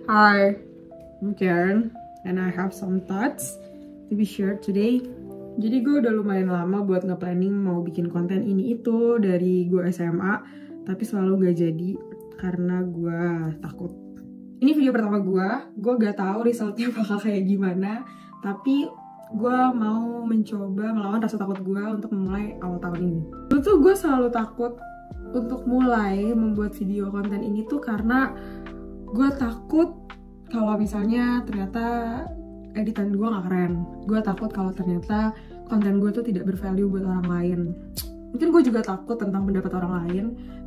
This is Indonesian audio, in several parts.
Hi, I'm Karen, and I have some thoughts to be shared today. Jadi gue udah lumayan lama buat nge-planning mau bikin konten ini itu dari gue SMA, tapi selalu gak jadi karena gue takut. Ini video pertama gue gak tahu resultnya bakal kayak gimana, tapi gue mau mencoba melawan rasa takut gue untuk memulai awal tahun ini. Dulu tuh gue selalu takut untuk mulai membuat video konten ini tuh karena gue takut kalau misalnya ternyata editan gue gak keren. Gue takut kalau ternyata konten gue tuh tidak bervalue buat orang lain. Mungkin gue juga takut tentang pendapat orang lain,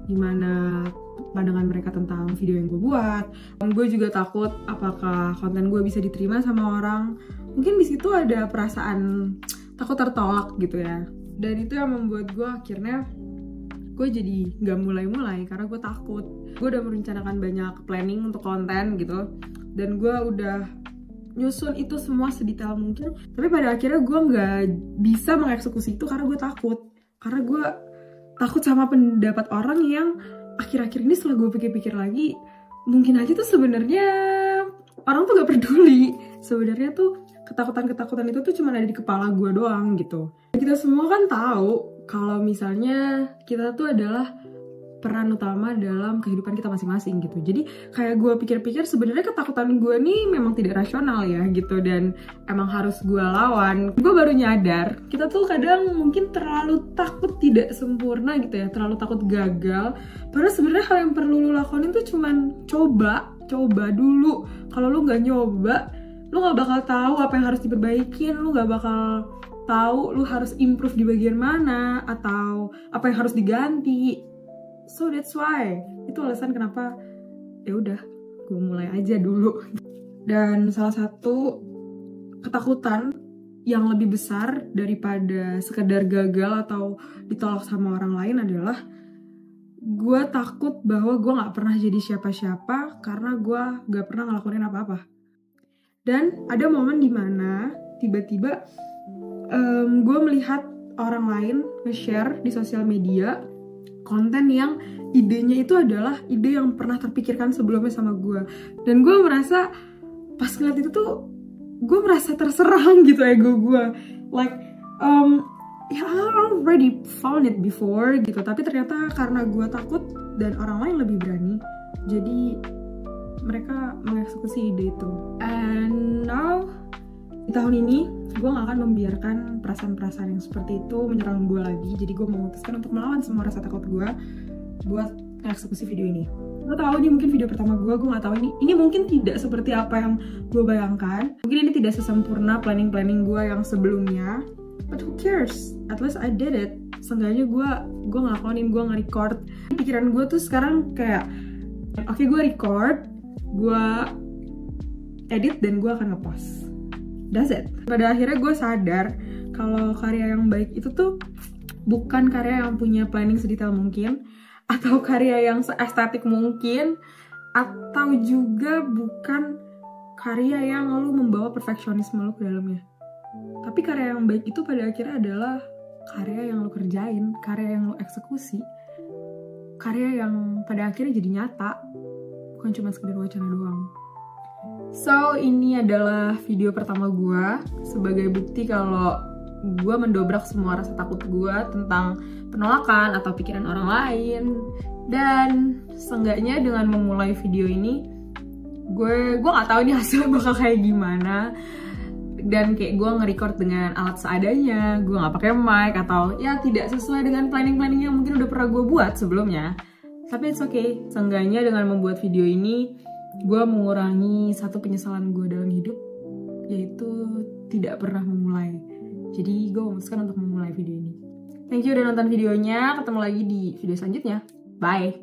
gimana pandangan mereka tentang video yang gue buat. Gue juga takut apakah konten gue bisa diterima sama orang. Mungkin di situ ada perasaan takut tertolak gitu ya. Dan itu yang membuat gue akhirnya gue jadi gak mulai-mulai karena gue takut. Gue udah merencanakan banyak planning untuk konten gitu, dan gue udah nyusun itu semua sedetail mungkin, tapi pada akhirnya gue gak bisa mengeksekusi itu karena gue takut. Karena gue takut sama pendapat orang yang akhir-akhir ini setelah gue pikir-pikir lagi, mungkin aja tuh sebenarnya orang tuh gak peduli. Sebenarnya tuh ketakutan-ketakutan itu tuh cuma ada di kepala gue doang gitu. Kita semua kan tahu kalau misalnya kita tuh adalah peran utama dalam kehidupan kita masing-masing gitu. Jadi kayak gue pikir-pikir sebenarnya ketakutan gue nih memang tidak rasional ya gitu, dan emang harus gue lawan. Gue baru nyadar kita tuh kadang mungkin terlalu takut tidak sempurna gitu ya, terlalu takut gagal. Padahal sebenarnya hal yang perlu lu lakuin tuh cuman coba dulu. Kalau lu nggak nyoba, lu nggak bakal tahu apa yang harus diperbaikin, lu nggak bakal tahu lu harus improve di bagian mana atau apa yang harus diganti. So that's why, itu alasan kenapa ya udah gue mulai aja dulu. Dan salah satu ketakutan yang lebih besar daripada sekedar gagal atau ditolak sama orang lain adalah gue takut bahwa gue gak pernah jadi siapa-siapa karena gue gak pernah ngelakuin apa-apa. Dan ada momen dimana tiba-tiba gue melihat orang lain nge-share di sosial media konten yang idenya itu adalah ide yang pernah terpikirkan sebelumnya sama gue. Dan gue merasa pas ngeliat itu tuh gue merasa terserang gitu ego gue. Like I already found it before gitu, tapi ternyata karena gue takut dan orang lain lebih berani, jadi mereka mengeksekusi ide itu. And now di tahun ini gue gak akan membiarkan perasaan-perasaan yang seperti itu menyerang gue lagi. Jadi gue memutuskan untuk melawan semua rasa takut gue buat eksekusi video ini. Gue tahu ini mungkin video pertama gue gak tahu ini mungkin tidak seperti apa yang gue bayangkan. Mungkin ini tidak sesempurna planning gue yang sebelumnya, but who cares? At least I did it. Seenggaknya gue ngelakonin, gue nge-record. Pikiran gue tuh sekarang kayak, oke, gue record, gue edit, dan gue akan ngepost. That's it. Pada akhirnya gue sadar kalau karya yang baik itu tuh bukan karya yang punya planning sedetail mungkin, atau karya yang se-estetik mungkin, atau juga bukan karya yang lu membawa perfeksionisme lu ke dalamnya. Tapi karya yang baik itu pada akhirnya adalah karya yang lu kerjain, karya yang lu eksekusi, karya yang pada akhirnya jadi nyata, bukan cuma sekedar wacana doang. So, ini adalah video pertama gue sebagai bukti kalau gue mendobrak semua rasa takut gue tentang penolakan atau pikiran orang lain. Dan seenggaknya dengan memulai video ini, gue gak tahu ini hasilnya bakal kayak gimana. Dan kayak gue nge-record dengan alat seadanya, gue gak pakai mic atau ya tidak sesuai dengan planning-planning yang mungkin udah pernah gue buat sebelumnya. Tapi it's okay, seenggaknya dengan membuat video ini gue mengurangi satu penyesalan gue dalam hidup, yaitu tidak pernah memulai. Jadi gue memutuskan untuk memulai video ini. Thank you udah nonton videonya. Ketemu lagi di video selanjutnya. Bye.